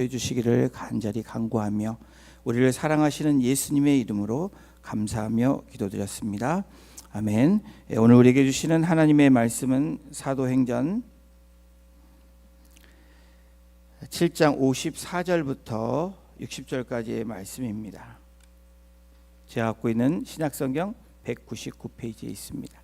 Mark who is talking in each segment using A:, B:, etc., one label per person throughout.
A: 해주시기를 간절히 간구하며 우리를 사랑하시는 예수님의 이름으로 감사하며 기도드렸습니다. 아멘. 오늘 우리에게 주시는 하나님의 말씀은 사도행전 7장 54절부터 60절까지의 말씀입니다. 제가 갖고 있는 신약성경 199페이지에 있습니다.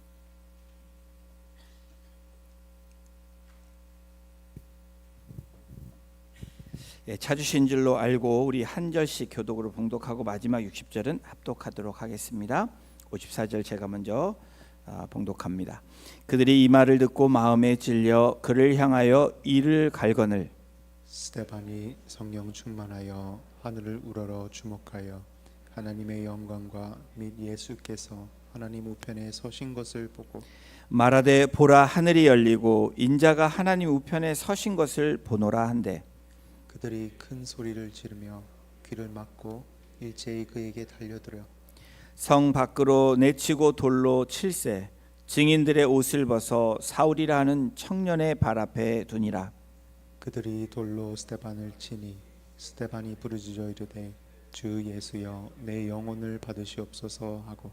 A: 찾으신 줄로 알고 우리 한 절씩 교독으로 봉독하고 마지막 60절은 합독하도록 하겠습니다. 54절 제가 먼저 봉독합니다. 그들이 이 말을 듣고 마음에 찔려 그를 향하여 이를 갈거늘
B: 스데반이 성령 충만하여 하늘을 우러러 주목하여 하나님의 영광과 및 예수께서 하나님 우편에 서신 것을 보고
A: 말하되 보라 하늘이 열리고 인자가 하나님 우편에 서신 것을 보노라 한대
B: 그들이 큰 소리를 지르며 귀를 막고 일제히 그에게 달려들어
A: 성 밖으로 내치고 돌로 칠세 증인들의 옷을 벗어 사울이라 하는 청년의 발 앞에 두니라.
B: 그들이 돌로 스데반을 치니 스데반이 부르짖어 이르되 주 예수여 내 영혼을 받으시옵소서 하고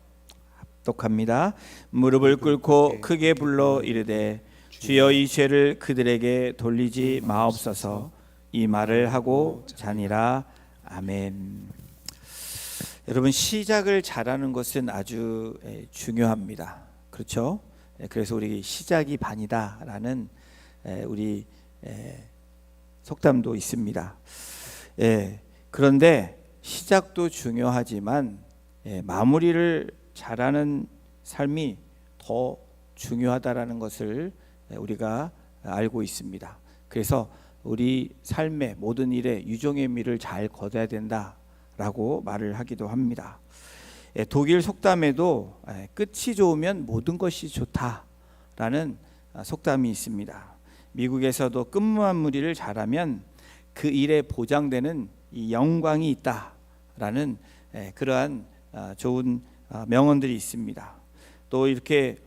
A: 합독합니다. 무릎을 꿇고 크게 불러 이르되 주여 이 죄를 그들에게 돌리지 마옵소서. 이 말을 하고 자니라. 아멘. 여러분, 시작을 잘하는 것은 아주 중요합니다. 그렇죠? 그래서 우리 시작이 반이다라는 우리 속담도 있습니다. 그런데 시작도 중요하지만 마무리를 잘하는 삶이 더 중요하다라는 것을 우리가 알고 있습니다. 그래서 우리 삶의 모든 일에 유종의 미를 잘 거둬야 된다라고 말을 하기도 합니다. 독일 속담에도 끝이 좋으면 모든 것이 좋다라는 속담이 있습니다. 미국에서도 끝마무리를 잘하면 그 일에 보장되는 이 영광이 있다라는 그러한 좋은 명언들이 있습니다. 또 이렇게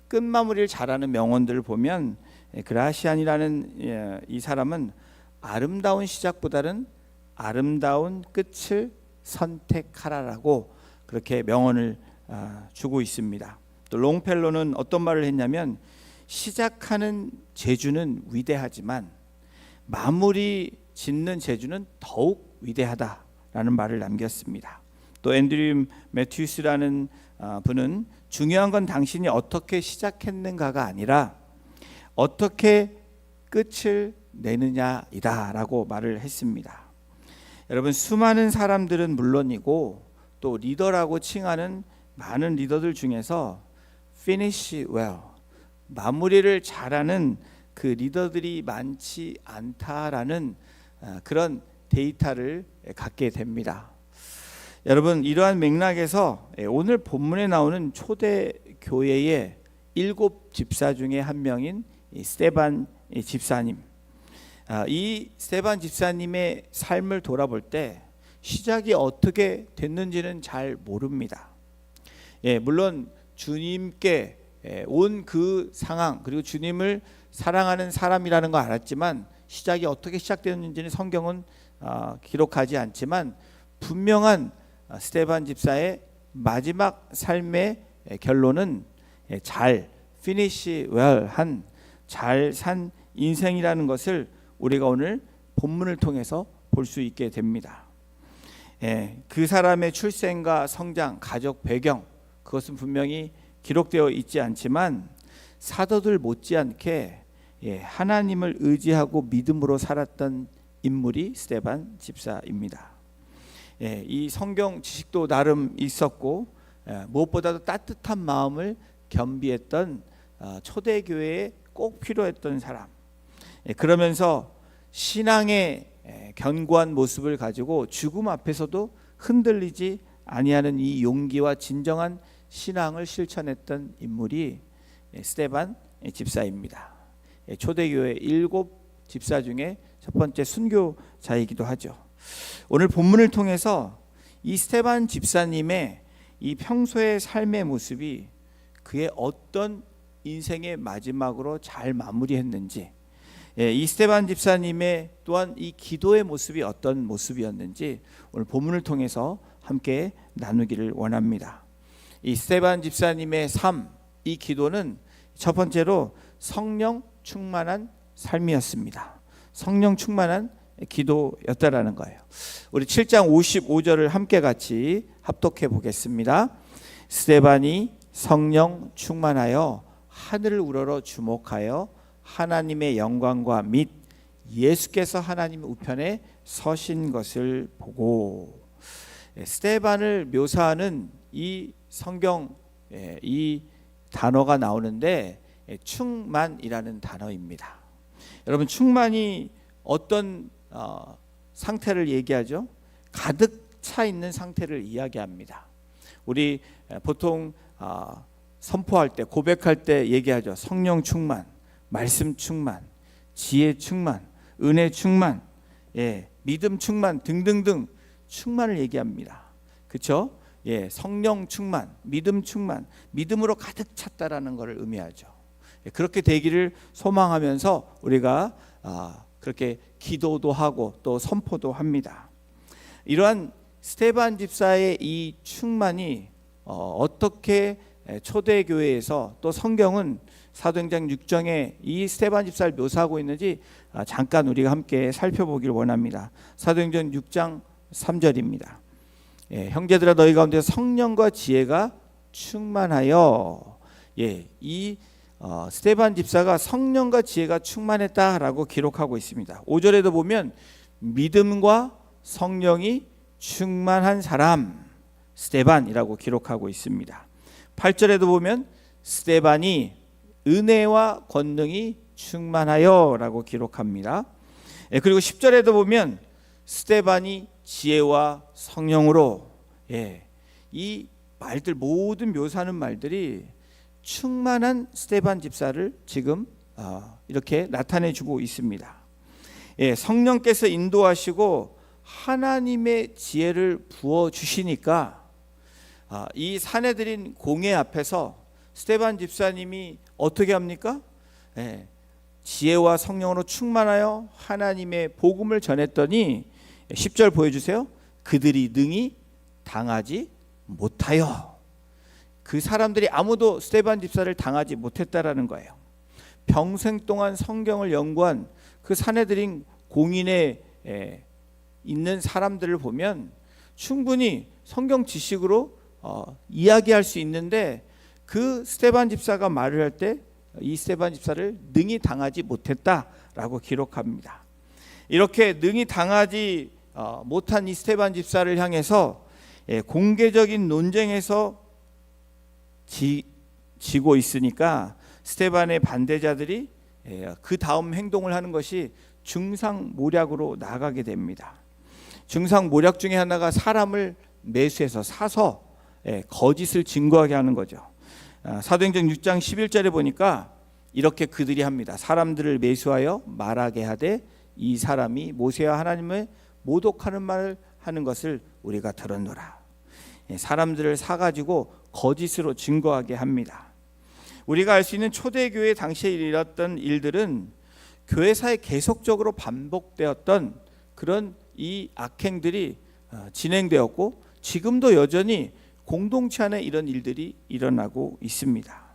A: 끝마무리를 잘하는 명언들을 보면 그라시안이라는 이 사람은 아름다운 시작보다는 아름다운 끝을 선택하라라고 그렇게 명언을 주고 있습니다. 또 롱펠로는 어떤 말을 했냐면 시작하는 재주는 위대하지만 마무리 짓는 재주는 더욱 위대하다라는 말을 남겼습니다. 또 앤드류 매튜스라는 분은 중요한 건 당신이 어떻게 시작했는가가 아니라 어떻게 끝을 내느냐이다 라고 말을 했습니다. 여러분, 수많은 사람들은 물론이고 또 리더라고 칭하는 많은 리더들 중에서 finish well, 마무리를 잘하는 그 리더들이 많지 않다라는 그런 데이터를 갖게 됩니다. 여러분, 이러한 맥락에서 오늘 본문에 나오는 초대 교회의 7 집사 중에 한 명인 스데반 집사님, 이 스데반 집사님의 삶을 돌아볼 때 시작이 어떻게 됐는지는 잘 모릅니다. 물론 주님께 온 그 상황 그리고 주님을 사랑하는 사람이라는 거 알았지만 시작이 어떻게 시작되었는지는 성경은 기록하지 않지만 분명한 스데반 집사의 마지막 삶의 결론은 잘 finish well 한 잘 산 인생이라는 것을 우리가 오늘 본문을 통해서 볼 수 있게 됩니다. 그 사람의 출생과 성장, 가족 배경 그것은 분명히 기록되어 있지 않지만 사도들 못지않게 하나님을 의지하고 믿음으로 살았던 인물이 스데반 집사입니다. 이 성경 지식도 나름 있었고 무엇보다도 따뜻한 마음을 겸비했던 초대교회에 꼭 필요했던 사람. 그러면서 신앙의 견고한 모습을 가지고 죽음 앞에서도 흔들리지 아니하는 이 용기와 진정한 신앙을 실천했던 인물이 스데반 집사입니다. 초대교회 7 집사 중에 첫 번째 순교자이기도 하죠. 오늘 본문을 통해서 이 스데반 집사님의 이 평소의 삶의 모습이 그의 어떤 인생의 마지막으로 잘 마무리했는지, 이 스데반 집사님의 또한 이 기도의 모습이 어떤 모습이었는지 오늘 본문을 통해서 함께 나누기를 원합니다. 이 스데반 집사님의 삶, 이 기도는 첫 번째로 성령 충만한 삶이었습니다. 성령 충만한 기도였다라는 거예요. 우리 7장 55절을 함께 같이 합독해 보겠습니다. 스데반이 성령 충만하여 하늘을 우러러 주목하여 하나님의 영광과 및 예수께서 하나님 우편에 서신 것을 보고, 스데반을 묘사하는 이 성경 이 단어가 나오는데 충만이라는 단어입니다. 여러분, 충만이 어떤 상태를 얘기하죠? 가득 차 있는 상태를 이야기합니다. 우리 보통 선포할 때, 고백할 때 얘기하죠. 성령 충만, 말씀 충만, 지혜 충만, 은혜 충만, 믿음 충만 등등등 충만을 얘기합니다. 그렇죠? 성령 충만, 믿음 충만, 믿음으로 가득 찼다라는 것을 의미하죠. 그렇게 되기를 소망하면서 우리가 그렇게 기도도 하고 또 선포도 합니다. 이러한 스데반 집사의 이 충만이 어떻게 초대교회에서 또 성경은 사도행전 6장에 이 스데반 집사를 묘사하고 있는지 잠깐 우리가 함께 살펴보길 원합니다. 사도행전 6장 3절입니다. 형제들아, 너희 가운데 성령과 지혜가 충만하여, 이 스데반 집사가 성령과 지혜가 충만했다라고 기록하고 있습니다. 5절에도 보면 믿음과 성령이 충만한 사람 스데반이라고 기록하고 있습니다. 8절에도 보면 스데반이 은혜와 권능이 충만하여 라고 기록합니다. 그리고 10절에도 보면 스데반이 지혜와 성령으로, 이 말들 모든 묘사하는 말들이 충만한 스데반 집사를 지금 이렇게 나타내 주고 있습니다. 성령께서 인도하시고 하나님의 지혜를 부어 주시니까 이 사내들인 공회 앞에서 스데반 집사님이 어떻게 합니까? 지혜와 성령으로 충만하여 하나님의 복음을 전했더니 10절 보여주세요. 그들이 능히 당하지 못하여. 그 사람들이 아무도 스데반 집사를 당하지 못했다라는 거예요. 평생 동안 성경을 연구한 그 사내들인 공인에 있는 사람들을 보면 충분히 성경 지식으로 이야기할 수 있는데, 그 스데반 집사가 말을 할 때 이 스데반 집사를 능히 당하지 못했다라고 기록합니다. 이렇게 능히 당하지 못한 이 스데반 집사를 향해서 공개적인 논쟁에서 지고 있으니까 스데반의 반대자들이 그 다음 행동을 하는 것이 중상모략으로 나가게 됩니다. 중상모략 중에 하나가 사람을 매수해서 사서 거짓을 증거하게 하는 거죠. 사도행전 6장 11절에 보니까 이렇게 그들이 합니다. 사람들을 매수하여 말하게 하되 이 사람이 모세와 하나님을 모독하는 말을 하는 것을 우리가 들었노라. 사람들을 사가지고 거짓으로 증거하게 합니다. 우리가 알 수 있는 초대교회 당시에 일어났던 일들은 교회사에 계속적으로 반복되었던 그런 이 악행들이 진행되었고, 지금도 여전히 공동체 안에 이런 일들이 일어나고 있습니다.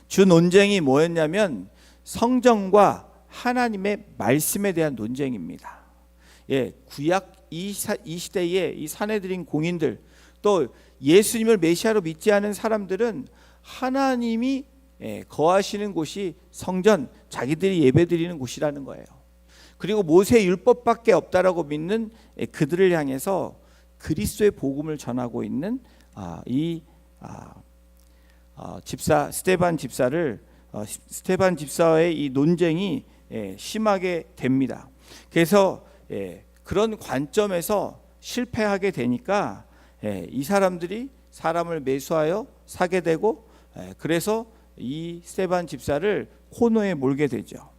A: 주 논쟁이 뭐였냐면 성경과 하나님의 말씀에 대한 논쟁입니다. 구약 이 시대에 이 사내들인 공인들, 또 예수님을 메시아로 믿지 않은 사람들은 하나님이 거하시는 곳이 성전, 자기들이 예배드리는 곳이라는 거예요. 그리고 모세 율법밖에 없다라고 믿는 그들을 향해서 그리스도의 복음을 전하고 있는 이 집사 스데반 집사와의 이 논쟁이 심하게 됩니다. 그래서 그런 관점에서 실패하게 되니까 이 사람들이 사람을 매수하여 사게 되고, 그래서 이 스데반 집사를 코너에 몰게 되죠.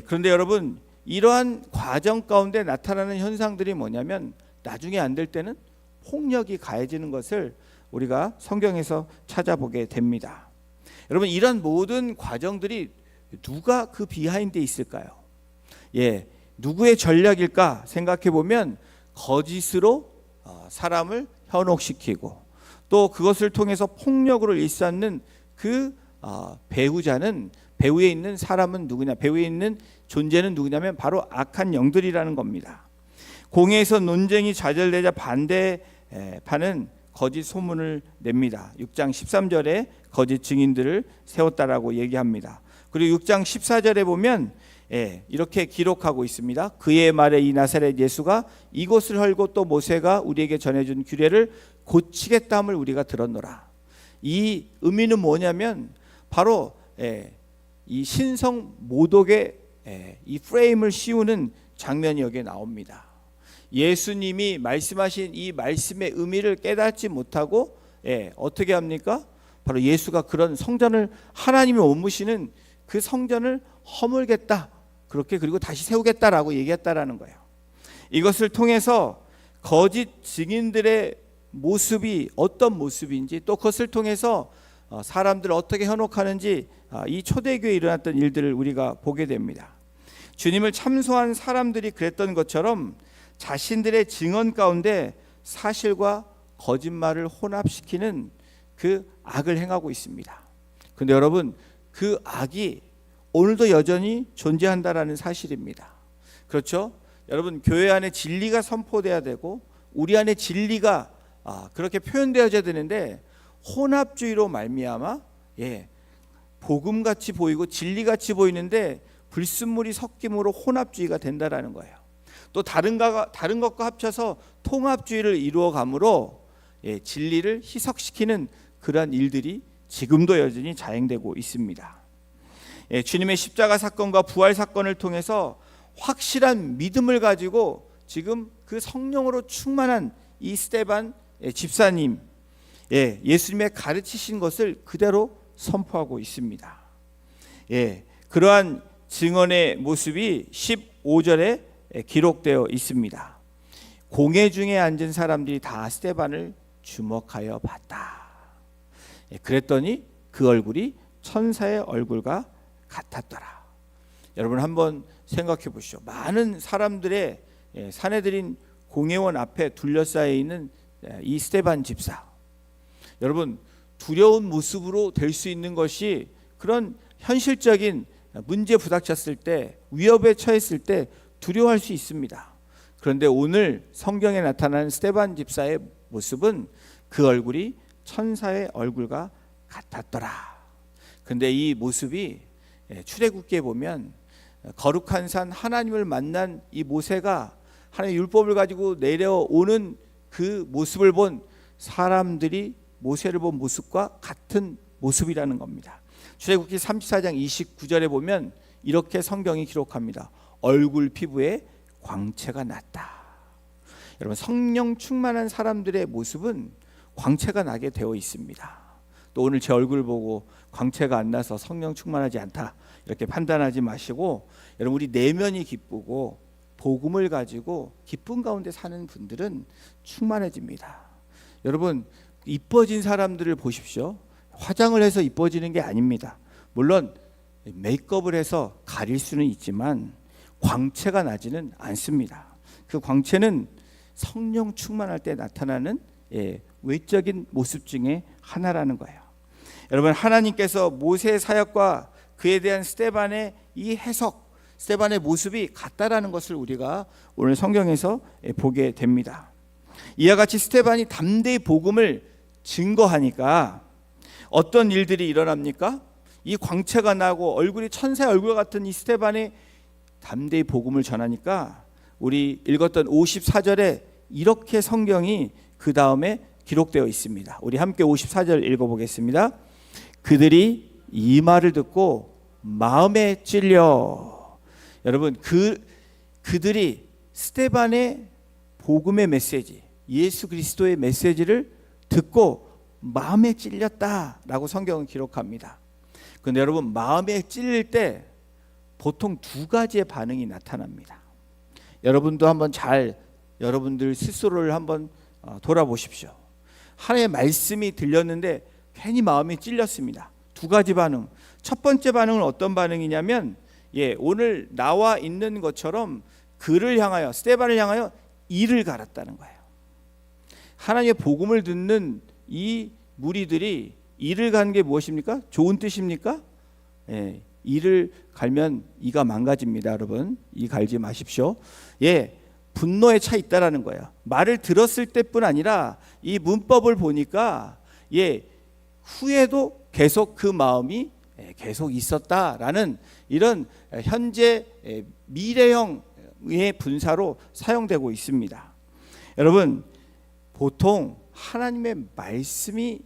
A: 그런데 여러분, 이러한 과정 가운데 나타나는 현상들이 뭐냐면 나중에 안 될 때는 폭력이 가해지는 것을 우리가 성경에서 찾아보게 됩니다. 여러분, 이런 모든 과정들이 누가 그 비하인드에 있을까요? 누구의 전략일까 생각해 보면 거짓으로 사람을 현혹시키고 또 그것을 통해서 폭력으로 일삼는 그 배후에 있는 사람은 누구냐? 배후에 있는 존재는 누구냐면 바로 악한 영들이라는 겁니다. 공회에서 논쟁이 좌절되자 반대파는 거짓 소문을 냅니다. 6장 13절에 거짓 증인들을 세웠다라고 얘기합니다. 그리고 6장 14절에 보면 이렇게 기록하고 있습니다. 그의 말에 이 나사렛 예수가 이곳을 헐고 또 모세가 우리에게 전해준 규례를 고치겠다 함을 우리가 들었노라. 이 의미는 뭐냐면 바로 이 신성 모독의 이 프레임을 씌우는 장면이 여기에 나옵니다. 예수님이 말씀하신 이 말씀의 의미를 깨닫지 못하고 어떻게 합니까? 바로 예수가 그런 성전을 하나님이 머무시는 그 성전을 허물겠다. 그렇게 그리고 다시 세우겠다라고 얘기했다라는 거예요. 이것을 통해서 거짓 증인들의 모습이 어떤 모습인지 또 그것을 통해서 사람들을 어떻게 현혹하는지 이 초대교회에 일어났던 일들을 우리가 보게 됩니다. 주님을 참소한 사람들이 그랬던 것처럼 자신들의 증언 가운데 사실과 거짓말을 혼합시키는 그 악을 행하고 있습니다. 그런데 여러분, 그 악이 오늘도 여전히 존재한다라는 사실입니다. 그렇죠? 여러분, 교회 안에 진리가 선포돼야 되고 우리 안에 진리가 그렇게 표현되어져야 되는데 혼합주의로 말미암아 복음같이 보이고 진리같이 보이는데 불순물이 섞임으로 혼합주의가 된다라는 거예요. 또 다른 것과 합쳐서 통합주의를 이루어가므로 진리를 희석시키는 그러한 일들이 지금도 여전히 자행되고 있습니다. 주님의 십자가 사건과 부활 사건을 통해서 확실한 믿음을 가지고 지금 그 성령으로 충만한 이 스데반 집사님, 예수님의 가르치신 것을 그대로 선포하고 있습니다. 그러한 증언의 모습이 15절에 기록되어 있습니다. 공회 중에 앉은 사람들이 다 스데반을 주목하여 봤다. 그랬더니 그 얼굴이 천사의 얼굴과 같았더라. 여러분 한번 생각해 보시죠. 많은 사람들의 사내들인 공회원 앞에 둘러싸여 있는 이 스데반 집사. 여러분, 두려운 모습으로 될 수 있는 것이 그런 현실적인 문제 부닥쳤을 때, 위협에 처했을 때 두려워할 수 있습니다. 그런데 오늘 성경에 나타나는 스데반 집사의 모습은 그 얼굴이 천사의 얼굴과 같았더라. 그런데 이 모습이 출애굽기에 보면 거룩한 산 하나님을 만난 이 모세가 하나님의 율법을 가지고 내려오는 그 모습을 본 사람들이 모세를 본 모습과 같은 모습이라는 겁니다. 출애굽기 34장 29절에 보면 이렇게 성경이 기록합니다. 얼굴 피부에 광채가 났다. 여러분, 성령 충만한 사람들의 모습은 광채가 나게 되어 있습니다. 또 오늘 제 얼굴 보고 광채가 안 나서 성령 충만하지 않다 이렇게 판단하지 마시고, 여러분 우리 내면이 기쁘고 복음을 가지고 기쁨 가운데 사는 분들은 충만해집니다. 여러분, 이뻐진 사람들을 보십시오. 화장을 해서 이뻐지는 게 아닙니다. 물론 메이크업을 해서 가릴 수는 있지만 광채가 나지는 않습니다. 그 광채는 성령 충만할 때 나타나는 외적인 모습 중에 하나라는 거예요. 여러분, 하나님께서 모세의 사역과 그에 대한 스데반의 이 해석, 스데반의 모습이 같다라는 것을 우리가 오늘 성경에서 보게 됩니다. 이와 같이 스데반이 담대히 복음을 증거하니까 어떤 일들이 일어납니까? 이 광채가 나고 얼굴이 천사의 얼굴 같은 이 스데반이 담대히 복음을 전하니까 우리 읽었던 54절에 이렇게 성경이 그 다음에 기록되어 있습니다. 우리 함께 54절 읽어보겠습니다. 그들이 이 말을 듣고 마음에 찔려. 여러분, 그들이 스데반의 복음의 메시지, 예수 그리스도의 메시지를 듣고 마음에 찔렸다라고 성경은 기록합니다. 그런데 여러분, 마음에 찔릴 때 보통 두 가지의 반응이 나타납니다. 여러분도 한번 여러분들 스스로를 한번 돌아보십시오. 하나님의 말씀이 들렸는데 괜히 마음이 찔렸습니다. 두 가지 반응. 첫 번째 반응은 어떤 반응이냐면 오늘 나와 있는 것처럼 그를 향하여, 스데반을 향하여 이를 갈았다는 거예요. 하나님의 복음을 듣는 이 무리들이 이를 가는 게 무엇입니까? 좋은 뜻입니까? 이를 갈면 이가 망가집니다. 여러분, 이 갈지 마십시오. 분노에 차 있다라는 거예요. 말을 들었을 때뿐 아니라 이 문법을 보니까 후에도 계속 그 마음이 계속 있었다라는 이런 현재 미래형의 분사로 사용되고 있습니다. 여러분, 보통 하나님의 말씀이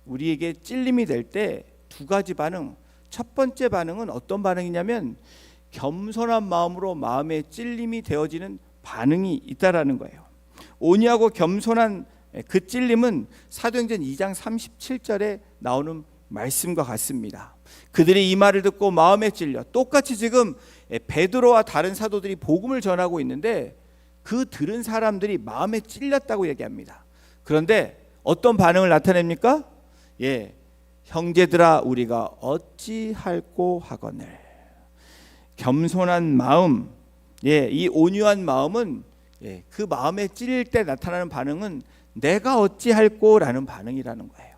A: 우리에게 찔림이 될 때 두 가지 반응. 첫 번째 반응은 어떤 반응이냐면 겸손한 마음으로 마음에 찔림이 되어지는 반응이 있다라는 거예요. 온유하고 겸손한 그 찔림은 사도행전 2장 37절에 나오는 말씀과 같습니다. 그들이 이 말을 듣고 마음에 찔려, 똑같이 지금 베드로와 다른 사도들이 복음을 전하고 있는데 그 들은 사람들이 마음에 찔렸다고 얘기합니다. 그런데 어떤 반응을 나타냅니까? 형제들아, 우리가 어찌할꼬 하거늘. 겸손한 마음, 이 온유한 마음은 그 마음에 찔릴 때 나타나는 반응은 내가 어찌할꼬라는 반응이라는 거예요.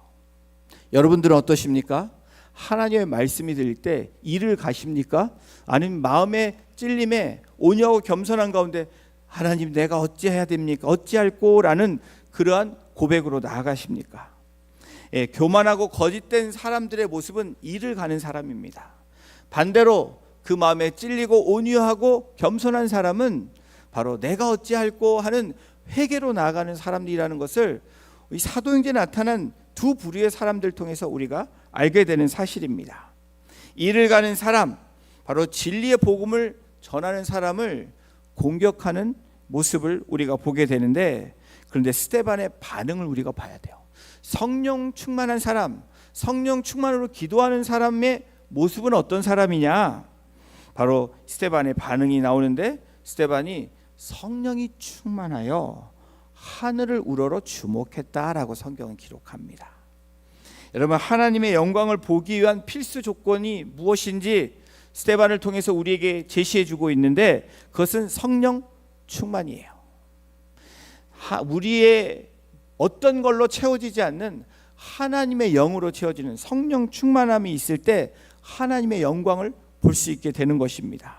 A: 여러분들은 어떠십니까? 하나님의 말씀이 들릴 때 이를 가십니까? 아니면 마음의 찔림에 온유하고 겸손한 가운데 하나님, 내가 어찌해야 됩니까? 어찌할꼬라는 그러한 고백으로 나아가십니까? 교만하고 거짓된 사람들의 모습은 이를 가는 사람입니다. 반대로 그 마음에 찔리고 온유하고 겸손한 사람은 바로 내가 어찌할꼬 하는 회개로 나아가는 사람들이라는 것을 이 사도행전에 나타난 두 부류의 사람들 통해서 우리가 알게 되는 사실입니다. 이를 가는 사람, 바로 진리의 복음을 전하는 사람을 공격하는 모습을 우리가 보게 되는데, 그런데 스데반의 반응을 우리가 봐야 돼요. 성령 충만한 사람, 성령 충만으로 기도하는 사람의 모습은 어떤 사람이냐? 바로 스데반의 반응이 나오는데, 스데반이 성령이 충만하여 하늘을 우러러 주목했다라고 성경은 기록합니다. 여러분, 하나님의 영광을 보기 위한 필수 조건이 무엇인지 스데반을 통해서 우리에게 제시해 주고 있는데, 그것은 성령 충만이에요. 우리의 어떤 걸로 채워지지 않는 하나님의 영으로 채워지는 성령 충만함이 있을 때 하나님의 영광을 볼 수 있게 되는 것입니다.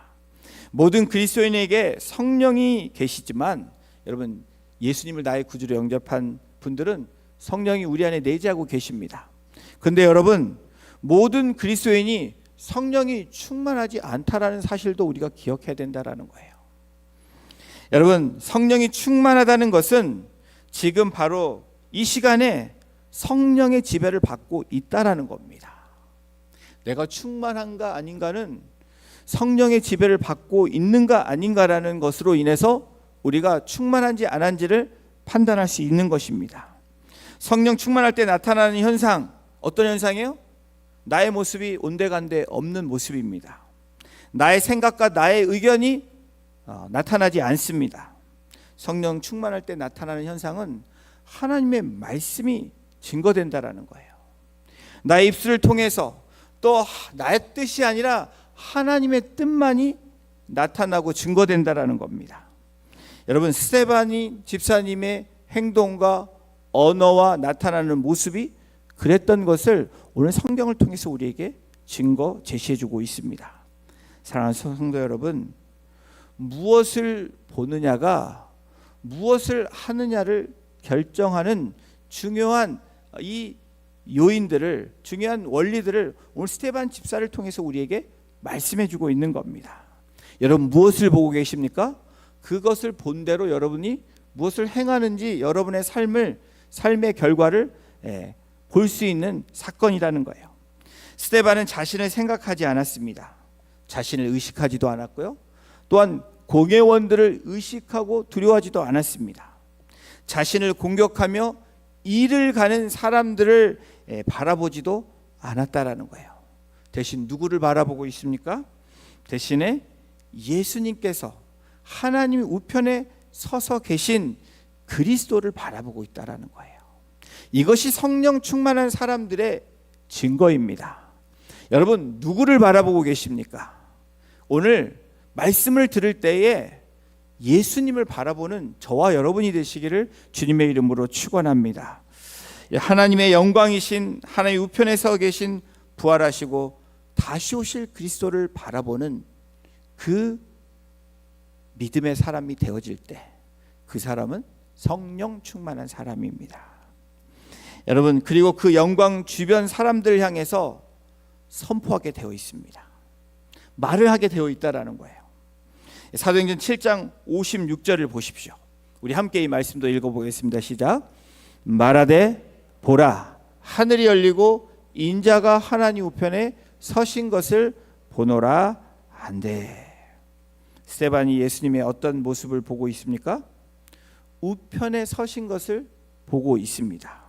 A: 모든 그리스도인에게 성령이 계시지만, 여러분, 예수님을 나의 구주로 영접한 분들은 성령이 우리 안에 내재하고 계십니다. 그런데 여러분, 모든 그리스도인이 성령이 충만하지 않다라는 사실도 우리가 기억해야 된다라는 거예요. 여러분, 성령이 충만하다는 것은 지금 바로 이 시간에 성령의 지배를 받고 있다라는 겁니다. 내가 충만한가 아닌가는 성령의 지배를 받고 있는가 아닌가라는 것으로 인해서 우리가 충만한지 안 한지를 판단할 수 있는 것입니다. 성령 충만할 때 나타나는 현상, 어떤 현상이에요? 나의 모습이 온데간데 없는 모습입니다. 나의 생각과 나의 의견이 나타나지 않습니다. 성령 충만할 때 나타나는 현상은 하나님의 말씀이 증거된다라는 거예요. 나의 입술을 통해서 또 나의 뜻이 아니라 하나님의 뜻만이 나타나고 증거된다라는 겁니다. 여러분, 스데반 집사님의 행동과 언어와 나타나는 모습이 그랬던 것을 오늘 성경을 통해서 우리에게 증거 제시해주고 있습니다. 사랑하는 성도 여러분, 무엇을 보느냐가 무엇을 하느냐를 결정하는 중요한 이 요인들을, 중요한 원리들을 오늘 스데반 집사를 통해서 우리에게 말씀해주고 있는 겁니다. 여러분, 무엇을 보고 계십니까? 그것을 본대로 여러분이 무엇을 행하는지 여러분의 삶의 결과를 볼 수 있는 사건이라는 거예요. 스데반은 자신을 생각하지 않았습니다. 자신을 의식하지도 않았고요. 또한 공회원들을 의식하고 두려워하지도 않았습니다. 자신을 공격하며 이를 가는 사람들을 바라보지도 않았다라는 거예요. 대신 누구를 바라보고 있습니까? 대신에 예수님께서 하나님 우편에 서서 계신 그리스도를 바라보고 있다라는 거예요. 이것이 성령 충만한 사람들의 증거입니다. 여러분 누구를 바라보고 계십니까? 오늘 말씀을 들을 때에 예수님을 바라보는 저와 여러분이 되시기를 주님의 이름으로 축원합니다. 하나님의 영광이신 하나님 우편에 서 계신 부활하시고 다시 오실 그리스도를 바라보는 그 믿음의 사람이 되어질 때 그 사람은 성령 충만한 사람입니다. 여러분 그리고 그 영광 주변 사람들을 향해서 선포하게 되어 있습니다. 말을 하게 되어 있다라는 거예요. 사도행전 7장 56절을 보십시오. 우리 함께 이 말씀도 읽어보겠습니다. 시작. 말하되 보라 하늘이 열리고 인자가 하나님 우편에 서신 것을 보노라 한대. 스데반이 예수님의 어떤 모습을 보고 있습니까? 우편에 서신 것을 보고 있습니다.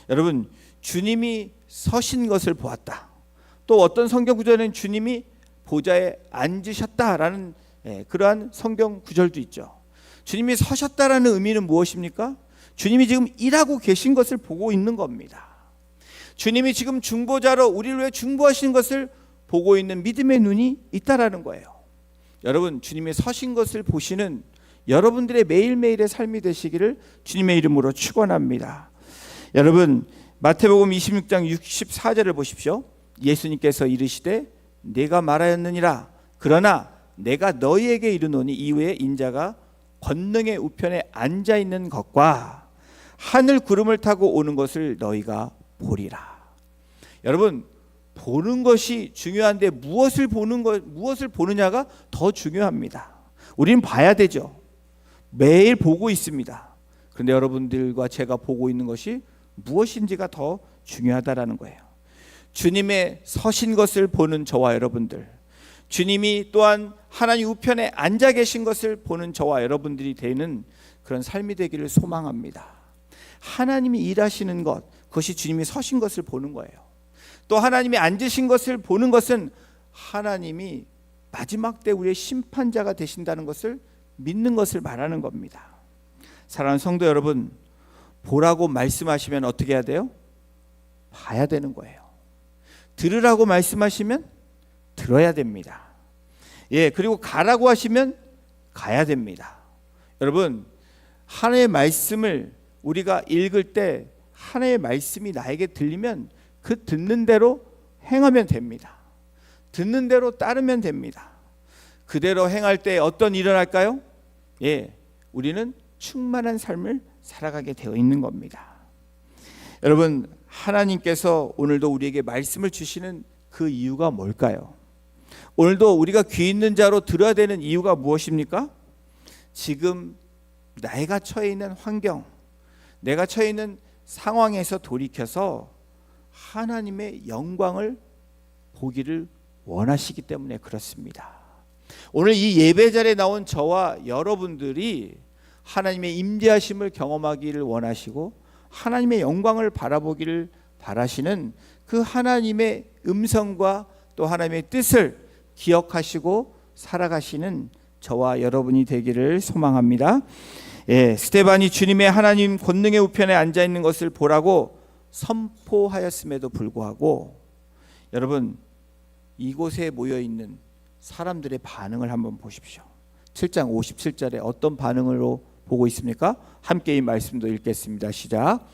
A: 여러분 주님이 서신 것을 보았다. 또 어떤 성경 구절에는 주님이 보좌에 앉으셨다라는 그러한 성경 구절도 있죠. 주님이 서셨다라는 의미는 무엇입니까? 주님이 지금 일하고 계신 것을 보고 있는 겁니다. 주님이 지금 중보자로 우리를 위해 중보하신 것을 보고 있는 믿음의 눈이 있다라는 거예요. 여러분 주님이 서신 것을 보시는 여러분들의 매일매일의 삶이 되시기를 주님의 이름으로 축원합니다. 여러분 마태복음 26장 64절을 보십시오. 예수님께서 이르시되 내가 말하였느니라 그러나 내가 너희에게 이르노니 이후에 인자가 권능의 우편에 앉아 있는 것과 하늘 구름을 타고 오는 것을 너희가 보리라. 여러분 보는 것이 중요한데 무엇을 보느냐가 더 중요합니다. 우리는 봐야 되죠. 매일 보고 있습니다. 그런데 여러분들과 제가 보고 있는 것이 무엇인지가 더 중요하다라는 거예요. 주님의 서신 것을 보는 저와 여러분들, 주님이 또한 하나님 우편에 앉아 계신 것을 보는 저와 여러분들이 되는 그런 삶이 되기를 소망합니다. 하나님이 일하시는 것, 그것이 주님이 서신 것을 보는 거예요. 또 하나님이 앉으신 것을 보는 것은 하나님이 마지막 때 우리의 심판자가 되신다는 것을 믿는 것을 말하는 겁니다. 사랑하는 성도 여러분, 보라고 말씀하시면 어떻게 해야 돼요? 봐야 되는 거예요. 들으라고 말씀하시면 들어야 됩니다. 그리고 가라고 하시면 가야 됩니다. 여러분, 하나님의 말씀을 우리가 읽을 때 하나님의 말씀이 나에게 들리면 그 듣는 대로 행하면 됩니다. 듣는 대로 따르면 됩니다. 그대로 행할 때 어떤 일이 일어날까요? 우리는 충만한 삶을 살아가게 되어 있는 겁니다. 여러분, 하나님께서 오늘도 우리에게 말씀을 주시는 그 이유가 뭘까요? 오늘도 우리가 귀 있는 자로 들어야 되는 이유가 무엇입니까? 지금 내가 처해 있는 환경, 내가 처해 있는 상황에서 돌이켜서 하나님의 영광을 보기를 원하시기 때문에 그렇습니다. 오늘 이 예배 자리에 나온 저와 여러분들이 하나님의 임재하심을 경험하기를 원하시고 하나님의 영광을 바라보기를 바라시는 그 하나님의 음성과 또 하나님의 뜻을 기억하시고 살아가시는 저와 여러분이 되기를 소망합니다. 스데반이 주님의 하나님 권능의 우편에 앉아 있는 것을 보라고 선포하였음에도 불구하고 여러분 이곳에 모여 있는 사람들의 반응을 한번 보십시오. 7장 57절에 어떤 반응으로 보고 있습니까? 함께 이 말씀도 읽겠습니다. 시작.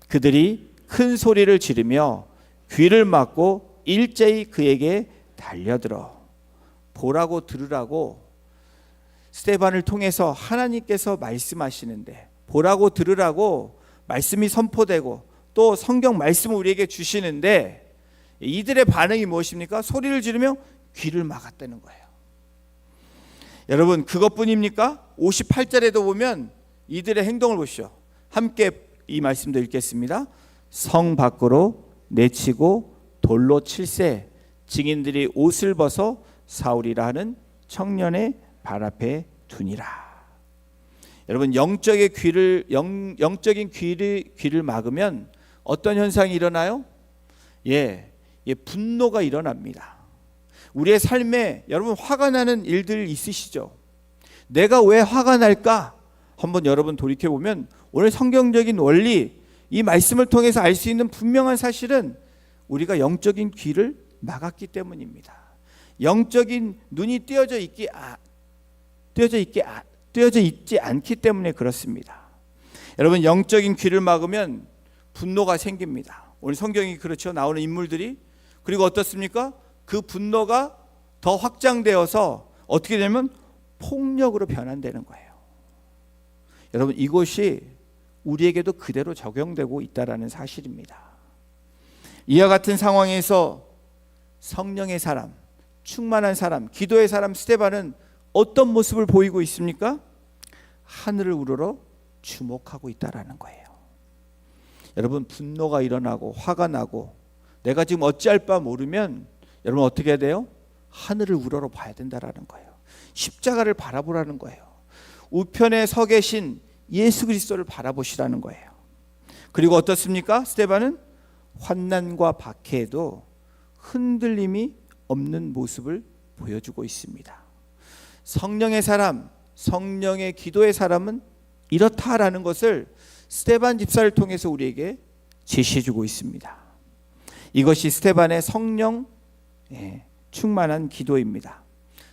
A: 그들이 큰 소리를 지르며 귀를 막고 일제히 그에게 달려들어. 보라고 들으라고 스데반을 통해서 하나님께서 말씀하시는데, 보라고 들으라고 말씀이 선포되고 또 성경 말씀을 우리에게 주시는데 이들의 반응이 무엇입니까? 소리를 지르며 귀를 막았다는 거예요. 여러분 그것뿐입니까? 58절에도 보면 이들의 행동을 보시죠. 함께 이 말씀도 읽겠습니다. 성 밖으로 내치고 돌로 칠세 증인들이 옷을 벗어 사울이라 하는 청년의 발 앞에 두니라. 여러분 영적인 귀를 막으면 어떤 현상이 일어나요? 분노가 일어납니다. 우리의 삶에 여러분 화가 나는 일들 있으시죠? 내가 왜 화가 날까? 한번 여러분 돌이켜보면 오늘 성경적인 원리, 이 말씀을 통해서 알 수 있는 분명한 사실은 우리가 영적인 귀를 막았기 때문입니다. 영적인 눈이 띄어져 있지 않기 때문에 그렇습니다. 여러분, 영적인 귀를 막으면 분노가 생깁니다. 오늘 성경이 그렇죠. 나오는 인물들이. 그리고 어떻습니까? 그 분노가 더 확장되어서 어떻게 되면 폭력으로 변환되는 거예요. 여러분, 이것이 우리에게도 그대로 적용되고 있다는 사실입니다. 이와 같은 상황에서 성령의 사람, 충만한 사람, 기도의 사람 스데반은 어떤 모습을 보이고 있습니까? 하늘을 우러러 주목하고 있다라는 거예요. 여러분, 분노가 일어나고 화가 나고 내가 지금 어찌할 바 모르면 여러분 어떻게 해야 돼요? 하늘을 우러러 봐야 된다라는 거예요. 십자가를 바라보라는 거예요. 우편에 서 계신 예수 그리스도를 바라보시라는 거예요. 그리고 어떻습니까? 스데반은 환난과 박해에도 흔들림이 없는 모습을 보여주고 있습니다. 성령의 사람, 성령의 기도의 사람은 이렇다라는 것을 스데반 집사를 통해서 우리에게 제시해주고 있습니다. 이것이 스데반의 성령 충만한 기도입니다.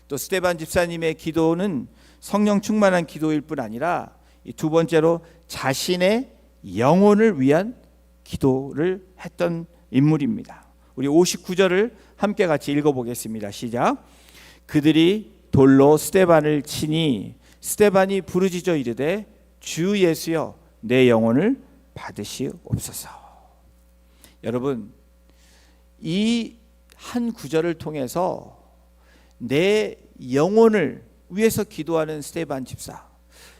A: 또 스데반 집사님의 기도는 성령 충만한 기도일 뿐 아니라 두 번째로 자신의 영혼을 위한 기도를 했던 인물입니다. 우리 59절을 함께 같이 읽어보겠습니다. 시작. 그들이 돌로 스데반을 치니 스데반이 부르짖어 이르되 주 예수여 내 영혼을 받으시옵소서. 여러분, 이 한 구절을 통해서 내 영혼을 위해서 기도하는 스데반 집사,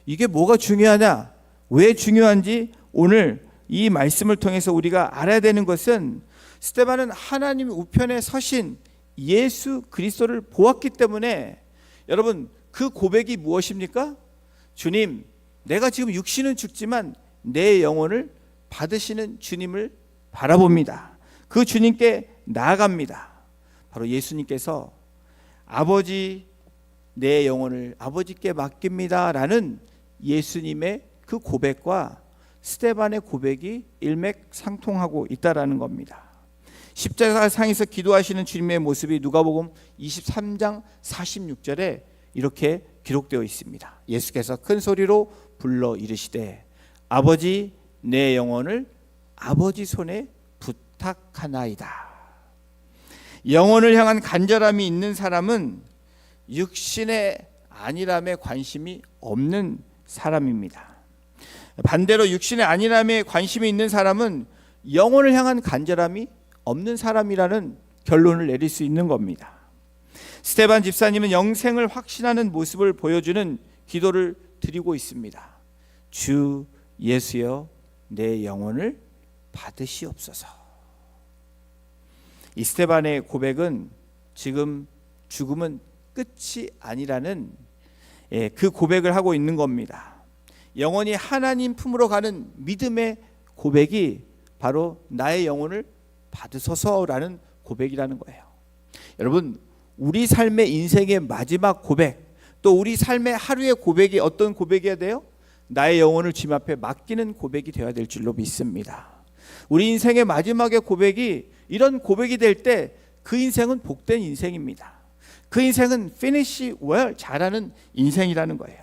A: 이게 뭐가 중요하냐, 왜 중요한지 오늘 이 말씀을 통해서 우리가 알아야 되는 것은 스데반은 하나님 우편에 서신 예수 그리스도를 보았기 때문에 여러분 그 고백이 무엇입니까? 주님, 내가 지금 육신은 죽지만 내 영혼을 받으시는 주님을 바라봅니다. 그 주님께 나아갑니다. 바로 예수님께서 아버지, 내 영혼을 아버지께 맡깁니다 라는 예수님의 그 고백과 스데반의 고백이 일맥상통하고 있다라는 겁니다. 십자가 상에서 기도하시는 주님의 모습이 누가복음 23장 46절에 이렇게 기록되어 있습니다. 예수께서 큰 소리로 불러 이르시되 아버지, 내 영혼을 아버지 손에 부탁하나이다. 영혼을 향한 간절함이 있는 사람은 육신의 안일함에 관심이 없는 사람입니다. 반대로 육신의 안일함에 관심이 있는 사람은 영혼을 향한 간절함이 없는 사람이라는 결론을 내릴 수 있는 겁니다. 스데반 집사님은 영생을 확신하는 모습을 보여주는 기도를 드리고 있습니다. 주 예수여 내 영혼을 받으시옵소서. 이 스데반의 고백은 지금 죽음은 끝이 아니라는 그 고백을 하고 있는 겁니다. 영원히 하나님 품으로 가는 믿음의 고백이 바로 나의 영혼을 받으소서라는 고백이라는 거예요. 여러분, 우리 삶의 인생의 마지막 고백, 또 우리 삶의 하루의 고백이 어떤 고백이어야 돼요? 나의 영혼을 주님 앞에 맡기는 고백이 되어야 될 줄로 믿습니다. 우리 인생의 마지막의 고백이 이런 고백이 될 때 그 인생은 복된 인생입니다. 그 인생은 finish well, 잘하는 인생이라는 거예요.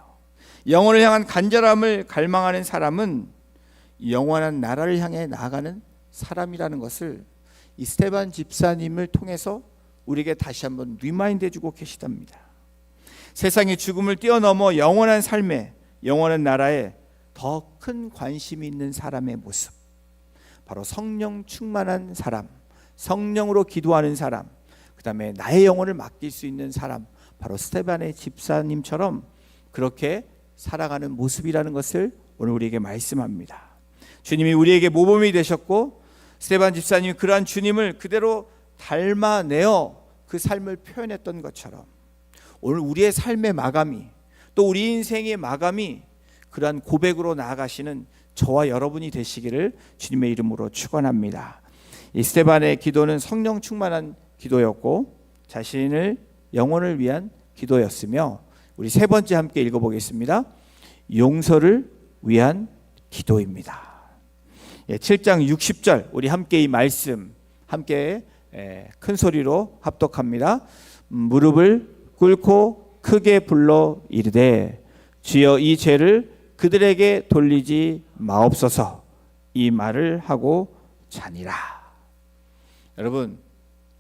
A: 영혼을 향한 간절함을 갈망하는 사람은 영원한 나라를 향해 나아가는 사람이라는 것을 이 스데반 집사님을 통해서 우리에게 다시 한번 리마인드 해주고 계시답니다. 세상의 죽음을 뛰어넘어 영원한 삶에, 영원한 나라에 더 큰 관심이 있는 사람의 모습, 바로 성령 충만한 사람, 성령으로 기도하는 사람, 그 다음에 나의 영혼을 맡길 수 있는 사람, 바로 스데반의 집사님처럼 그렇게 살아가는 모습이라는 것을 오늘 우리에게 말씀합니다. 주님이 우리에게 모범이 되셨고 스데반 집사님이 그러한 주님을 그대로 닮아내어 그 삶을 표현했던 것처럼 오늘 우리의 삶의 마감이, 또 우리 인생의 마감이 그러한 고백으로 나아가시는 저와 여러분이 되시기를 주님의 이름으로 축원합니다. 이 스데반의 기도는 성령 충만한 기도였고 자신을 영혼을 위한 기도였으며, 우리 세 번째 함께 읽어보겠습니다. 용서를 위한 기도입니다. 7장 60절 우리 함께 이 말씀 함께 큰 소리로 합독합니다. 무릎을 꿇고 크게 불러 이르되 주여 이 죄를 그들에게 돌리지 마옵소서. 이 말을 하고 자니라. 여러분,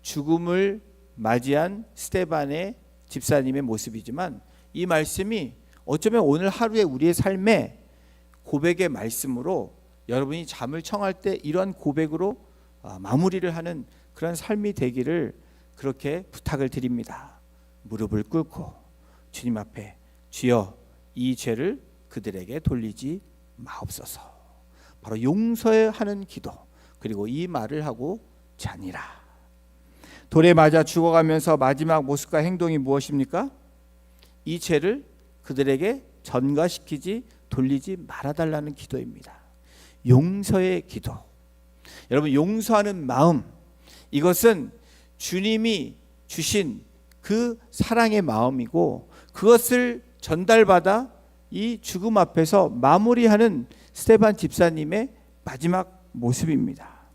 A: 죽음을 맞이한 스데반의 집사님의 모습이지만 이 말씀이 어쩌면 오늘 하루의 우리의 삶의 고백의 말씀으로 여러분이 잠을 청할 때 이러한 고백으로 마무리를 하는 그런 삶이 되기를 그렇게 부탁을 드립니다. 무릎을 꿇고 주님 앞에 주여 이 죄를 그들에게 돌리지 마옵소서. 바로 용서하는 기도, 그리고 이 말을 하고 자니라. 돌에 맞아 죽어가면서 마지막 모습과 행동이 무엇입니까? 이 죄를 그들에게 전가시키지 돌리지 말아달라는 기도입니다. 용서의 기도. 여러분, 용서하는 마음, 이것은 주님이 주신 그 사랑의 마음이고 그것을 전달받아 이 죽음 앞에서 마무리하는 스데반 집사님의 마지막 모습입니다.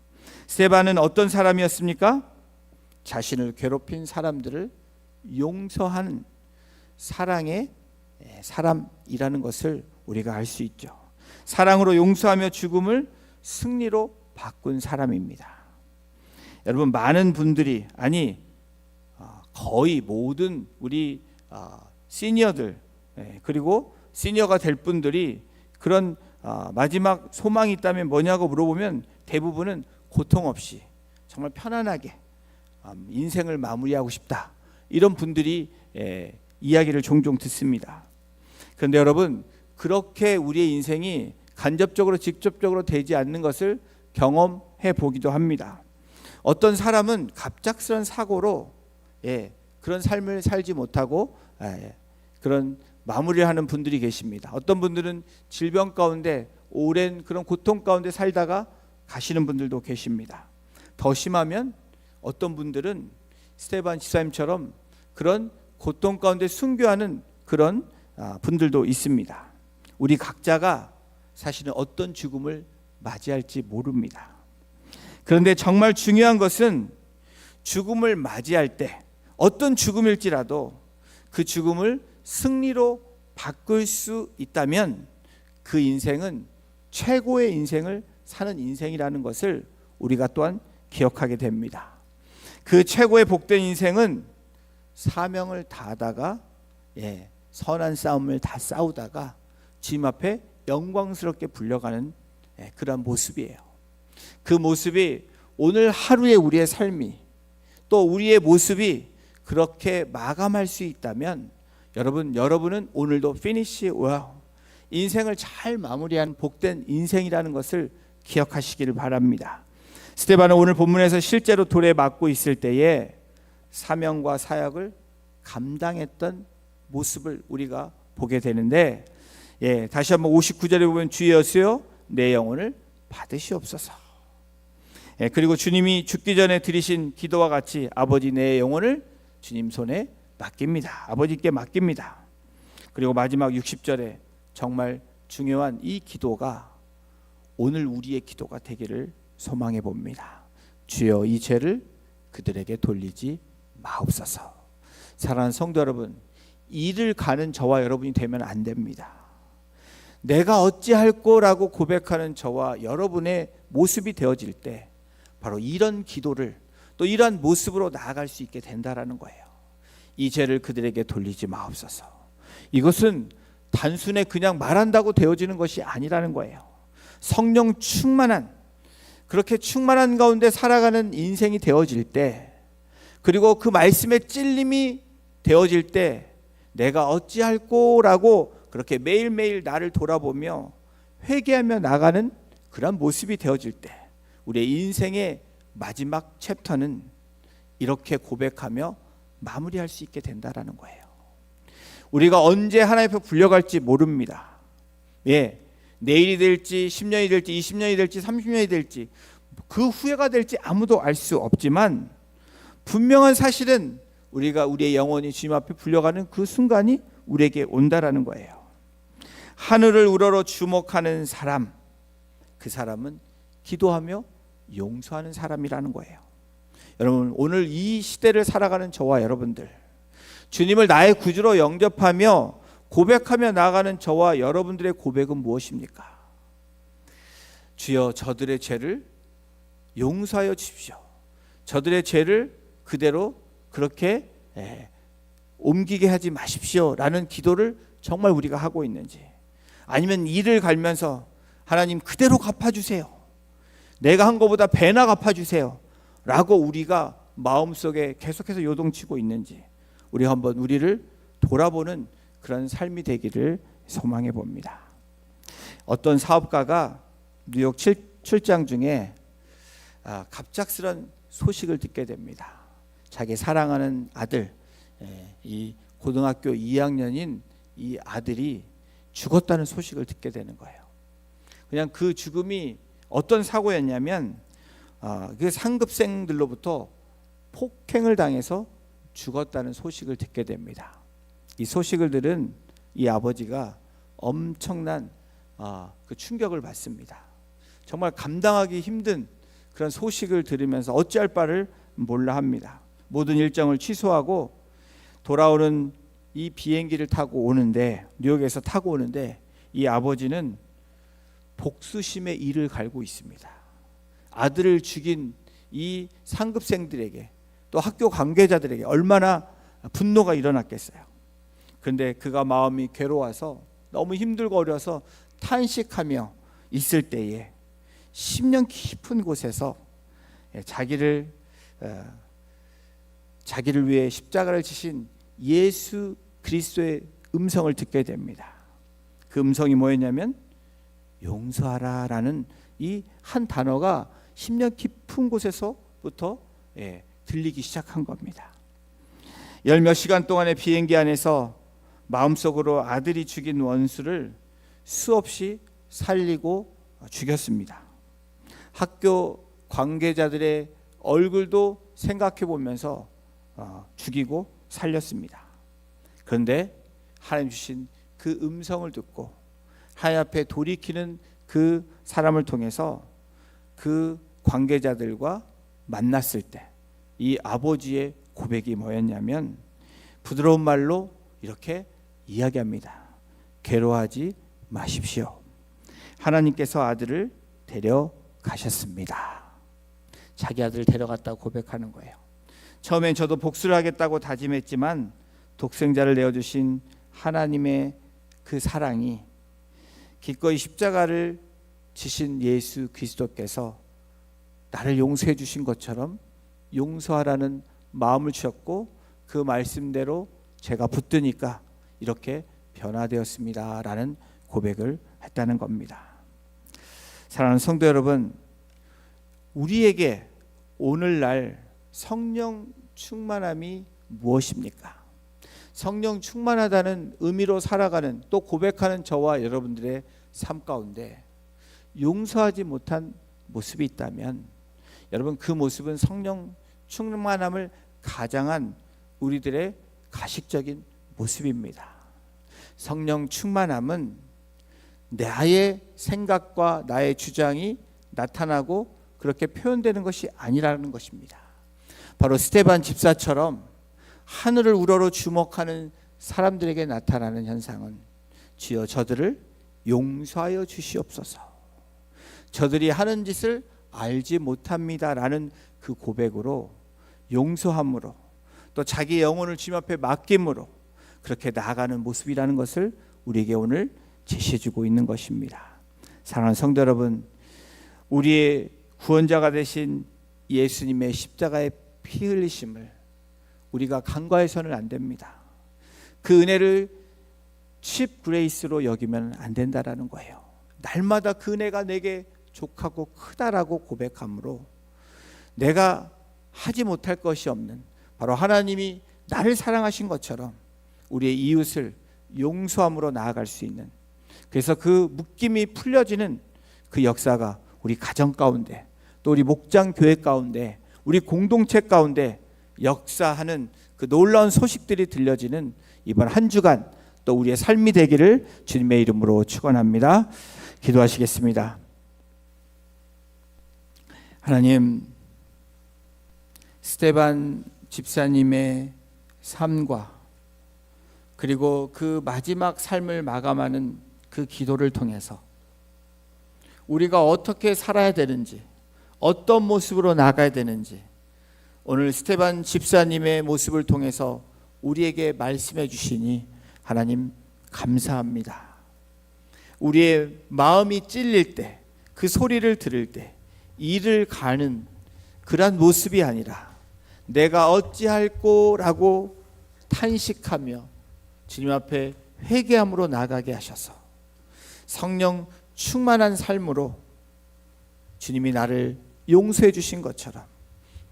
A: 스데반은 어떤 사람이었습니까? 자신을 괴롭힌 사람들을 용서하는 사랑의 사람이라는 것을 우리가 알 수 있죠. 사랑으로 용서하며 죽음을 승리로 바꾼 사람입니다. 여러분, 많은 분들이, 아니 거의 모든 우리 시니어들, 그리고 시니어가 될 분들이 그런 마지막 소망이 있다면 뭐냐고 물어보면 대부분은 고통 없이 정말 편안하게 인생을 마무리하고 싶다, 이런 분들이 이야기를 종종 듣습니다. 그런데 여러분, 그렇게 우리의 인생이 간접적으로 직접적으로 되지 않는 것을 경험해 보기도 합니다. 어떤 사람은 갑작스런 사고로 그런 삶을 살지 못하고 그런 마무리를 하는 분들이 계십니다. 어떤 분들은 질병 가운데 오랜 그런 고통 가운데 살다가 가시는 분들도 계십니다. 더 심하면 어떤 분들은 스데반 집사님처럼 그런 고통 가운데 순교하는 그런 분들도 있습니다. 우리 각자가 사실은 어떤 죽음을 맞이할지 모릅니다. 그런데 정말 중요한 것은 죽음을 맞이할 때 어떤 죽음일지라도 그 죽음을 승리로 바꿀 수 있다면 그 인생은 최고의 인생을 사는 인생이라는 것을 우리가 또한 기억하게 됩니다. 그 최고의 복된 인생은 사명을 다하다가 선한 싸움을 다 싸우다가 주님 앞에 영광스럽게 불려가는 그런 모습이에요. 그 모습이 오늘 하루의 우리의 삶이, 또 우리의 모습이 그렇게 마감할 수 있다면 여러분은 오늘도 피니시 웨어, 인생을 잘 마무리한 복된 인생이라는 것을 기억하시기를 바랍니다. 스데반은 오늘 본문에서 실제로 돌에 맞고 있을 때에 사명과 사역을 감당했던 모습을 우리가 보게 되는데, 다시 한번 59절에 보면 주 예수여 내 영혼을 받으시옵소서. 그리고 주님이 죽기 전에 드리신 기도와 같이 아버지 내 영혼을 주님 손에 맡깁니다. 아버지께 맡깁니다. 그리고 마지막 60절에 정말 중요한 이 기도가 오늘 우리의 기도가 되기를 소망해 봅니다. 주여 이 죄를 그들에게 돌리지 마옵소서. 사랑하는 성도 여러분, 이를 가는 저와 여러분이 되면 안 됩니다. 내가 어찌할꼬라고 고백하는 저와 여러분의 모습이 되어질 때 바로 이런 기도를, 또 이러한 모습으로 나아갈 수 있게 된다라는 거예요. 이 죄를 그들에게 돌리지 마옵소서. 이것은 단순히 그냥 말한다고 되어지는 것이 아니라는 거예요. 성령 충만한, 그렇게 충만한 가운데 살아가는 인생이 되어질 때, 그리고 그 말씀의 찔림이 되어질 때 내가 어찌할꼬라고 그렇게 매일매일 나를 돌아보며 회개하며 나가는 그런 모습이 되어질 때 우리의 인생의 마지막 챕터는 이렇게 고백하며 마무리할 수 있게 된다라는 거예요. 우리가 언제 하나님 앞에 불려갈지 모릅니다. 내일이 될지 10년이 될지 20년이 될지 30년이 될지 그 후회가 될지 아무도 알 수 없지만 분명한 사실은 우리가 우리의 영혼이 주님 앞에 불려가는 그 순간이 우리에게 온다라는 거예요. 하늘을 우러러 주목하는 사람, 그 사람은 기도하며 용서하는 사람이라는 거예요. 여러분, 오늘 이 시대를 살아가는 저와 여러분들, 주님을 나의 구주로 영접하며 고백하며 나아가는 저와 여러분들의 고백은 무엇입니까? 주여, 저들의 죄를 용서하여 주십시오. 저들의 죄를 그대로 그렇게 옮기게 하지 마십시오 라는 기도를 정말 우리가 하고 있는지, 아니면 이를 갈면서 하나님 그대로 갚아주세요, 내가 한 것보다 배나 갚아주세요 라고 우리가 마음속에 계속해서 요동치고 있는지, 우리 한번 우리를 돌아보는 그런 삶이 되기를 소망해 봅니다. 어떤 사업가가 뉴욕 출장 중에 갑작스런 소식을 듣게 됩니다. 자기 사랑하는 아들, 이 고등학교 2학년인 이 아들이 죽었다는 소식을 듣게 되는 거예요. 그냥 그 죽음이 어떤 사고였냐면 그 상급생들로부터 폭행을 당해서 죽었다는 소식을 듣게 됩니다. 이 소식을 들은 이 아버지가 엄청난 그 충격을 받습니다. 정말 감당하기 힘든 그런 소식을 들으면서 어찌할 바를 몰라 합니다. 모든 일정을 취소하고 돌아오는 이 비행기를 타고 오는데, 뉴욕에서 타고 오는데 이 아버지는 복수심의 이를 갈고 있습니다. 아들을 죽인 이 상급생들에게, 또 학교 관계자들에게 얼마나 분노가 일어났겠어요. 그런데 그가 마음이 괴로워서 너무 힘들고 어려서 탄식하며 있을 때에 10년 깊은 곳에서 자기를 위해 십자가를 지신 예수 그리스도의 음성을 듣게 됩니다. 그 음성이 뭐였냐면 용서하라 라는 이 한 단어가 10년 깊은 곳에서부터 들리기 시작한 겁니다. 열 몇 시간 동안의 비행기 안에서 마음속으로 아들이 죽인 원수를 수없이 살리고 죽였습니다. 학교 관계자들의 얼굴도 생각해 보면서 죽이고 살렸습니다. 그런데 하나님 주신 그 음성을 듣고 하나님 앞에 돌이키는 그 사람을 통해서 그 관계자들과 만났을 때 이 아버지의 고백이 뭐였냐면 부드러운 말로 이렇게 이야기합니다. 괴로워하지 마십시오. 하나님께서 아들을 데려가셨습니다. 자기 아들을 데려갔다고 고백하는 거예요. 처음엔 저도 복수를 하겠다고 다짐했지만 독생자를 내어주신 하나님의 그 사랑이, 기꺼이 십자가를 지신 예수 그리스도께서 나를 용서해 주신 것처럼 용서하라는 마음을 주셨고, 그 말씀대로 제가 붙드니까 이렇게 변화되었습니다 라는 고백을 했다는 겁니다. 사랑하는 성도 여러분, 우리에게 오늘날 성령 충만함이 무엇입니까? 성령 충만하다는 의미로 살아가는, 또 고백하는 저와 여러분들의 삶 가운데 용서하지 못한 모습이 있다면, 여러분 그 모습은 성령 충만함을 가장한 우리들의 가식적인 모습입니다. 성령 충만함은 나의 생각과 나의 주장이 나타나고 그렇게 표현되는 것이 아니라는 것입니다. 바로 스데반 집사처럼 하늘을 우러러 주목하는 사람들에게 나타나는 현상은 주여 저들을 용서하여 주시옵소서, 저들이 하는 짓을 알지 못합니다라는 그 고백으로, 용서함으로, 또 자기 영혼을 주님 앞에 맡김으로 그렇게 나아가는 모습이라는 것을 우리에게 오늘 제시해주고 있는 것입니다. 사랑하는 성도 여러분, 우리의 구원자가 되신 예수님의 십자가의 피 흘리심을 우리가 간과해서는 안 됩니다. 그 은혜를 칩 그레이스로 여기면 안 된다라는 거예요. 날마다 그 은혜가 내게 족하고 크다라고 고백함으로 내가 하지 못할 것이 없는, 바로 하나님이 나를 사랑하신 것처럼 우리의 이웃을 용서함으로 나아갈 수 있는, 그래서 그 묶임이 풀려지는 그 역사가 우리 가정 가운데, 또 우리 목장 교회 가운데, 우리 공동체 가운데 역사하는 그 놀라운 소식들이 들려지는 이번 한 주간 또 우리의 삶이 되기를 주님의 이름으로 축원합니다. 기도하시겠습니다. 하나님, 스데반 집사님의 삶과 그리고 그 마지막 삶을 마감하는 그 기도를 통해서 우리가 어떻게 살아야 되는지, 어떤 모습으로 나가야 되는지 오늘 스데반 집사님의 모습을 통해서 우리에게 말씀해 주시니 하나님 감사합니다. 우리의 마음이 찔릴 때, 그 소리를 들을 때 이를 가는 그러한 모습이 아니라 내가 어찌할꼬라고 탄식하며 주님 앞에 회개함으로 나가게 하셔서 성령 충만한 삶으로 주님이 나를 용서해 주신 것처럼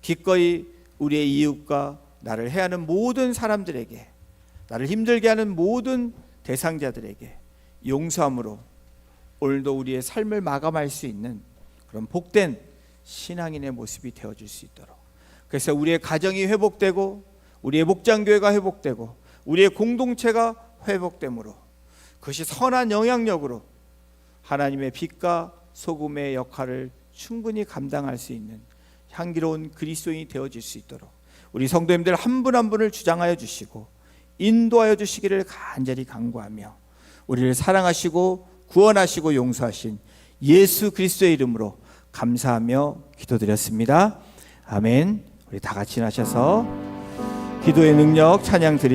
A: 기꺼이 우리의 이웃과 나를 해하는 모든 사람들에게, 나를 힘들게 하는 모든 대상자들에게 용서함으로 오늘도 우리의 삶을 마감할 수 있는 그런 복된 신앙인의 모습이 되어줄 수 있도록, 그래서 우리의 가정이 회복되고 우리의 목장교회가 회복되고 우리의 공동체가 회복됨으로 그것이 선한 영향력으로 하나님의 빛과 소금의 역할을 충분히 감당할 수 있는 향기로운 그리스도인이 되어질 수 있도록 우리 성도님들 한 분 한 분을 주장하여 주시고 인도하여 주시기를 간절히 간구하며 우리를 사랑하시고 구원하시고 용서하신 예수 그리스도의 이름으로 감사하며 기도드렸습니다. 아멘. 우리 다 같이 나셔서 기도의 능력 찬양 드리